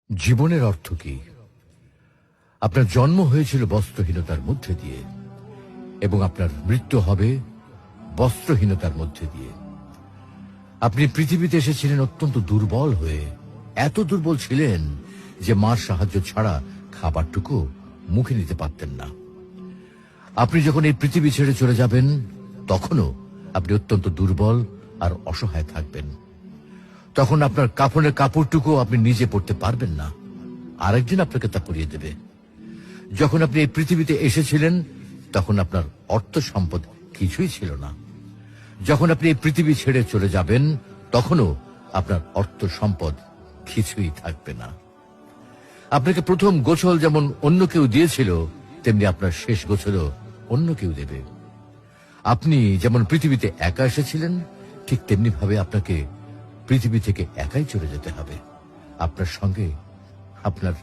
জীবনের অর্থ কি? আপনার জন্ম হয়েছিল বস্ত্রহীনতার মধ্যে দিয়ে এবং আপনার মৃত্যু হবে বস্ত্রহীনতার মধ্যে দিয়ে। আপনি পৃথিবীতে এসেছিলেন অত্যন্ত দুর্বল হয়ে, এত দুর্বল ছিলেন যে মার সাহায্য ছাড়া খাবারটুকু মুখে নিতে পারতেন না। আপনি যখন এই পৃথিবী ছেড়ে চলে যাবেন তখনও আপনি অত্যন্ত দুর্বল আর অসহায় থাকবেন। তখন আপনার কাফনের কাপড়টুকু আপনি নিজে পরতে পারবেন না, আরেকজন আপনাকে তা পরিয়ে দেবে। যখন আপনি এই পৃথিবীতে এসেছিলেন তখন আপনার অর্থ সম্পদ কিছুই ছিল না। যখন আপনি এই পৃথিবী ছেড়ে চলে যাবেন তখনও আপনার অর্থ সম্পদ কিছুই থাকবে না। আপনাকে প্রথম গোসল যেমন অন্য কেউ দিয়েছিল, তেমনি আপনার শেষ গোসলও অন্য কেউ দেবে। আপনি যেমন পৃথিবীতে একা এসেছিলেন, ঠিক তেমনি ভাবে আপনাকে পৃথিবী থেকে একাই চলে যেতে হবে। আপনার সঙ্গে আপনার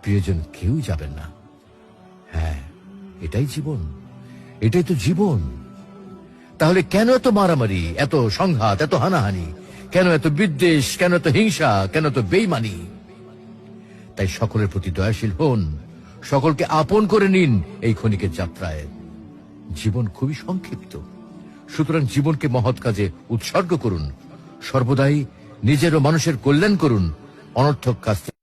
প্রিয়জন কেউ যাবেন না। হ্যাঁ, এটাই জীবন, এটাই তো জীবন। তাহলে কেন এত মারামারি, এত সংঘাত, এত হানাহানি? কেন এত বিদ্বেষ? কেন এত হিংসা? কেন এত বেইমানি? তাই সকলের প্রতি দয়াশীল হন, সকলকে আপন করে নিন এই ক্ষণিকের যাত্রায়। জীবন খুবই সংক্ষিপ্ত, সুতরাং জীবনকে মহৎ কাজে উৎসর্গ করুন। সর্বদাই নিজের ও মানুষের কল্যাণ করুন, অনর্থক কাজ